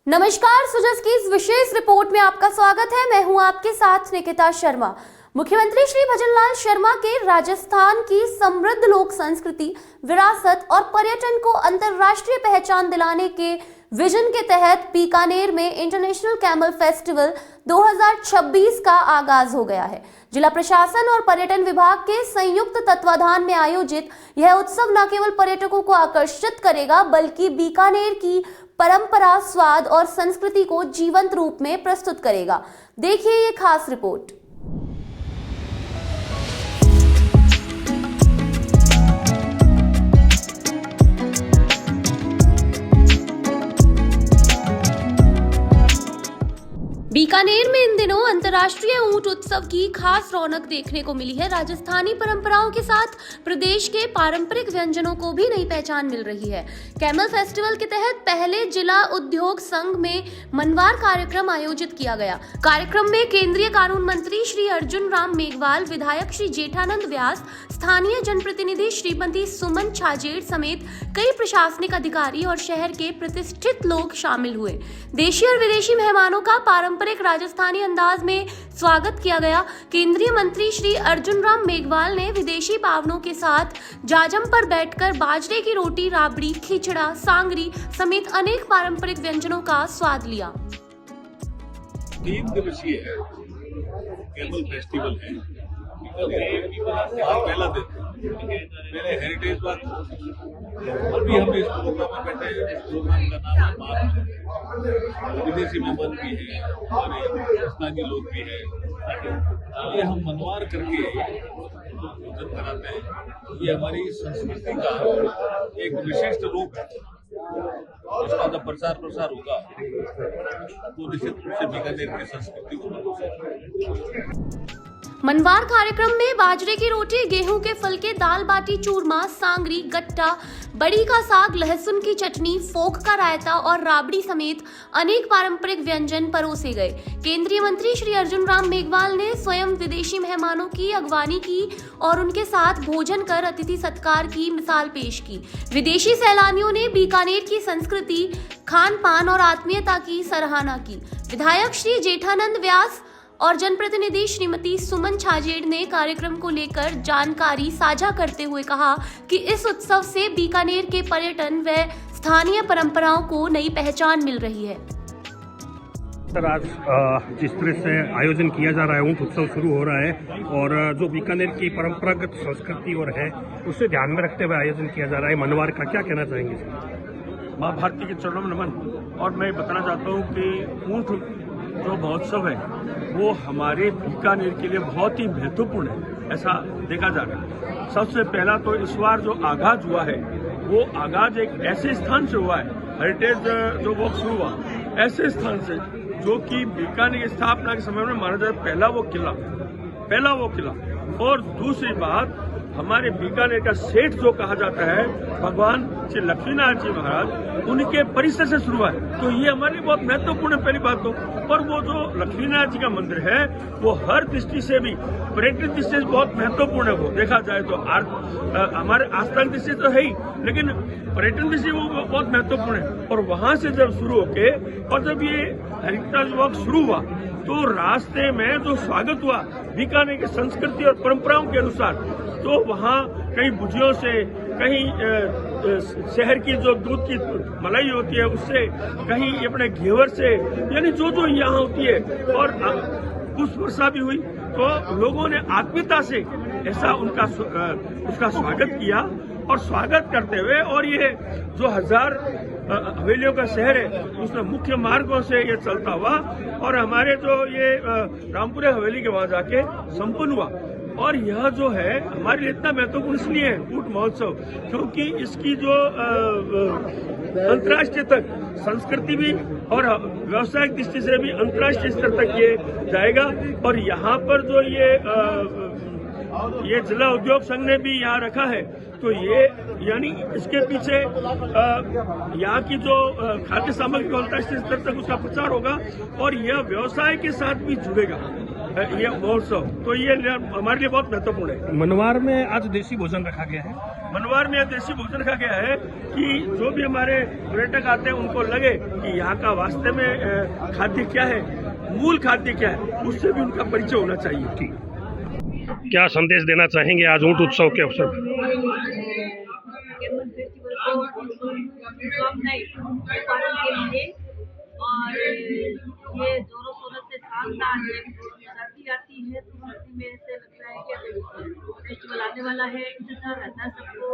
नमस्कार, सुजस की इस विशेष रिपोर्ट में आपका स्वागत है। मैं हूं आपके साथ निकिता शर्मा। मुख्यमंत्री श्री भजनलाल शर्मा के राजस्थान की समृद्ध लोक संस्कृति, विरासत और पर्यटन को अंतर्राष्ट्रीय पहचान दिलाने के विजन के तहत बीकानेर में इंटरनेशनल कैमल फेस्टिवल 2026 का आगाज हो गया है। जिला प्रशासन और पर्यटन विभाग के संयुक्त तत्वाधान में आयोजित यह उत्सव न केवल पर्यटकों को आकर्षित करेगा, बल्कि बीकानेर की परंपरा, स्वाद और संस्कृति को जीवंत रूप में प्रस्तुत करेगा। देखिए ये खास रिपोर्ट। बीकानेर में इन दिनों अंतर्राष्ट्रीय ऊंट उत्सव की खास रौनक देखने को मिली है। राजस्थानी परंपराओं के साथ प्रदेश के पारंपरिक व्यंजनों को भी नई पहचान मिल रही है। कैमल फेस्टिवल के तहत पहले जिला उद्योग संघ में मनवार कार्यक्रम आयोजित किया गया। कार्यक्रम में केंद्रीय कानून मंत्री श्री अर्जुन राम मेघवाल, विधायक श्री जेठानंद व्यास, स्थानीय जनप्रतिनिधि श्रीमती सुमन छाजेड़ समेत कई प्रशासनिक अधिकारी और शहर के प्रतिष्ठित लोग शामिल हुए। देशी और विदेशी मेहमानों का पारंपरिक राजस्थानी अंदाज में स्वागत किया गया। केंद्रीय मंत्री श्री अर्जुन राम मेघवाल ने विदेशी पावनों के साथ जाजम पर बैठकर बाजरे की रोटी, राबड़ी, खिचड़ा, सांगरी समेत अनेक पारंपरिक व्यंजनों का स्वाद लिया। 3 दिवसीय कैमल फेस्टिवल है। पहला दिन मेरे हेरिटेज बात, अभी हम इस प्रोग्राम में बैठे हैं। इस प्रोग्राम का नाम है मान। विदेशी मेहमान भी है, हमारे स्थानीय लोग भी है। ये हम मनवार करके भोजन कराते हैं। ये हमारी संस्कृति का एक विशिष्ट रूप है। इसका जब प्रचार प्रसार होगा तो निश्चित रूप से बीकानेर की संस्कृति को। मनवार कार्यक्रम में बाजरे की रोटी, गेहूं के फुलके, दाल बाटी चूरमा, सांगरी, गट्टा, बड़ी का साग, लहसुन की चटनी, फोक का रायता और राबड़ी समेत अनेक पारंपरिक व्यंजन परोसे गए। केंद्रीय मंत्री श्री अर्जुन राम मेघवाल ने स्वयं विदेशी मेहमानों की अगवानी की और उनके साथ भोजन कर अतिथि सत्कार की मिसाल पेश की। विदेशी सैलानियों ने बीकानेर की संस्कृति, खान पान और आत्मीयता की सराहना की। विधायक श्री जेठानंद व्यास और जनप्रतिनिधि श्रीमती सुमन छाजेड़ ने कार्यक्रम को लेकर जानकारी साझा करते हुए कहा कि इस उत्सव से बीकानेर के पर्यटन व स्थानीय परंपराओं को नई पहचान मिल रही है। सर, आज जिस तरह से आयोजन किया जा रहा है, ऊंट उत्सव शुरू हो रहा है और जो बीकानेर की परंपरागत संस्कृति और है उसे ध्यान में रखते हुए आयोजन किया जा रहा है मनवार का, क्या कहना चाहेंगे? माँ भारती के चरणों में नमन। और मैं बताना चाहता हूँ कि ऊंट जो महोत्सव है वो हमारे बीकानेर के लिए बहुत ही महत्वपूर्ण है, ऐसा देखा जा रहा है। सबसे पहला तो इस बार जो आगाज हुआ है वो आगाज एक ऐसे स्थान से हुआ है, हेरिटेज जो वॉक शुरू हुआ ऐसे स्थान से जो कि बीकानेर की स्थापना के समय में माना जाए पहला वो किला। और दूसरी बात, हमारे बीकानेर का सेठ जो कहा जाता है भगवान श्री लक्ष्मीनारायण जी महाराज, उनके परिसर से शुरू है। तो ये हमारे लिए बहुत महत्वपूर्ण है पहली बात तो। और वो जो लक्ष्मीनारायण जी का मंदिर है वो हर दृष्टि से भी, पर्यटन दृष्टि से बहुत महत्वपूर्ण है। वो देखा जाए तो हमारे आस्थान दृष्टि तो है ही, लेकिन पर्यटन दृष्टि वो बहुत महत्वपूर्ण है। और वहां से जब शुरू होके और जब ये हेरिटेज वॉक शुरू हुआ तो रास्ते में जो स्वागत हुआ बीकानेर की संस्कृति और परंपराओं के अनुसार, तो वहाँ कहीं भुजियों से, कहीं शहर की जो दूध की मलाई होती है उससे, कहीं अपने घेवर से, यानी जो यहाँ होती है। और पुष्प वर्षा भी हुई तो लोगों ने आत्मीयता से ऐसा उसका स्वागत किया। और स्वागत करते हुए, और ये जो 1000 हवेलियों का शहर है उसमें मुख्य मार्गों से ये चलता हुआ और हमारे जो ये रामपुरा हवेली के वहां जाके संपन्न हुआ। और यह जो है हमारे लिए इतना महत्वपूर्ण इसलिए है ऊंट महोत्सव, क्योंकि इसकी जो अंतर्राष्ट्रीय तक संस्कृति भी और व्यवसायिक दृष्टि से भी अंतर्राष्ट्रीय स्तर तक ये जाएगा। और यहाँ पर जो ये जिला उद्योग संघ ने भी यहाँ रखा है, तो ये यानी इसके पीछे यहाँ की जो खाद्य सामग्री को अंतर्राष्ट्रीय स्तर तक उसका प्रचार होगा और यह व्यवसाय के साथ भी जुड़ेगा। ये महोत्सव, तो ये हमारे लिए बहुत महत्वपूर्ण है। मनवार में आज देसी भोजन रखा गया है। मनवार में देसी भोजन रखा गया है कि जो भी हमारे पर्यटक आते हैं उनको लगे कि यहाँ का वास्तव में खाद्य क्या है, मूल खाद्य क्या है, उससे भी उनका परिचय होना चाहिए। ठीक, क्या संदेश देना चाहेंगे आज ऊंट उत्सव के अवसर पर? कैमल फेस्टिवल को शुभकामनाएं पालन के लिए, और ये जोरों शोरों से शानदार है। सर्दी आती है तो सर्दी में ऐसे लगता है कि फेस्टिवल आने वाला है, इंतजार रहता है सबको।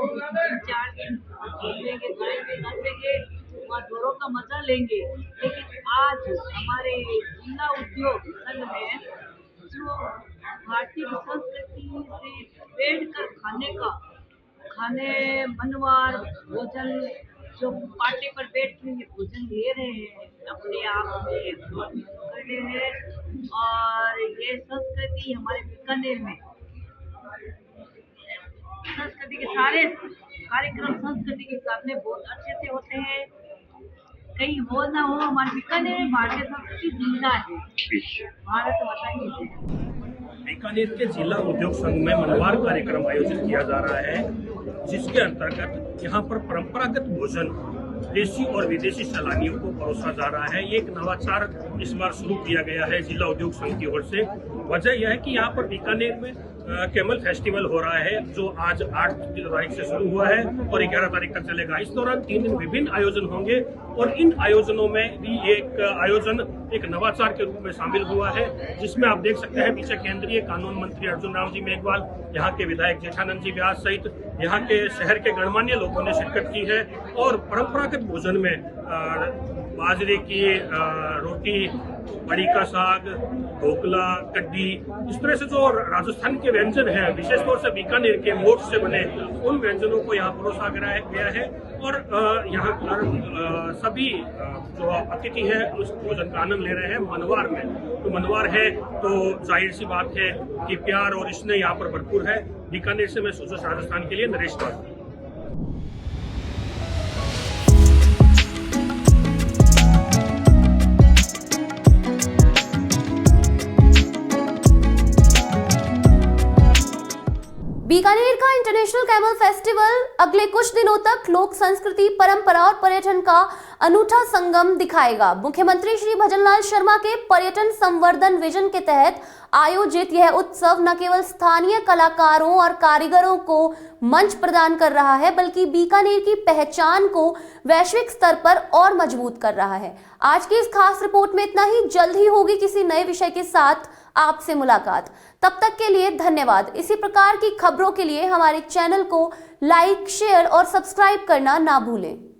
4 दिन घूमेंगे, खाएंगे, नाचेंगे और जोरों का मजा लेंगे। लेकिन आज हमारे जिला उद्योग संघ में जो भारतीय संस्कृति से बैठकर खाने मनवार भोजन, जो पार्टी पर बैठ के ये भोजन ले रहे हैं, अपने आप में कर रहे हैं। और ये संस्कृति हमारे बीकानेर में, संस्कृति के सारे कार्यक्रम संस्कृति के हिसाब में बहुत अच्छे से होते हैं। कहीं हो ना हो, हमारे बीकानेर में भारतीय संस्कृति जिंदा है। भारत माता की जय। बीकानेर के जिला उद्योग संघ में मनवार कार्यक्रम आयोजित किया जा रहा है, जिसके अंतर्गत यहाँ पर परंपरागत भोजन देसी और विदेशी सैलानियों को परोसा जा रहा है। ये एक नवाचार इस बार शुरू किया गया है जिला उद्योग संघ की ओर से। वजह यह है कि यहाँ पर बीकानेर में कैमल फेस्टिवल हो रहा है, जो आज 8 तारीख से शुरू हुआ है और 11 तारीख तक चलेगा। इस दौरान 3 दिन विभिन्न आयोजन होंगे और इन आयोजनों में भी एक आयोजन एक नवाचार के रूप में शामिल हुआ है, जिसमें आप देख सकते हैं पीछे केंद्रीय कानून मंत्री अर्जुन राम जी मेघवाल, यहाँ के विधायक जेठानंद जी व्यास सहित यहाँ के शहर के गणमान्य लोगों ने शिरकत की है। और परंपरागत भोजन में बाजरे की रोटी, बड़ी का साग, ढोकला, कड्डी, इस तरह से जो राजस्थान के व्यंजन हैं, विशेष तौर से बीकानेर के मोठ से बने उन व्यंजनों को यहाँ परोसा गया है। और यहाँ पर सभी जो अतिथि हैं उस भोजन का आनंद ले रहे हैं। मनवार में तो मनवार है तो जाहिर सी बात है कि प्यार और स्नेह यहाँ पर भरपूर है। बीकानेर से मैं सुजोश राजस्थान के लिए नरेश पाल। बीकानेर का इंटरनेशनल कैमल फेस्टिवल अगले कुछ दिनों तक लोक संस्कृति, परंपरा और पर्यटन का अनूठा संगम दिखाएगा। मुख्यमंत्री श्री भजनलाल शर्मा के पर्यटन संवर्धन विजन के तहत आयोजित यह उत्सव न केवल स्थानीय कलाकारों और कारीगरों को मंच प्रदान कर रहा है, बल्कि बीकानेर की पहचान को वैश्विक स्तर पर और मजबूत कर रहा है। आज की इस खास रिपोर्ट में इतना ही। जल्द ही होगी किसी नए विषय के साथ आपसे मुलाकात। तब तक के लिए धन्यवाद। इसी प्रकार की खबरों के लिए हमारे चैनल को लाइक, शेयर और सब्सक्राइब करना ना भूलें।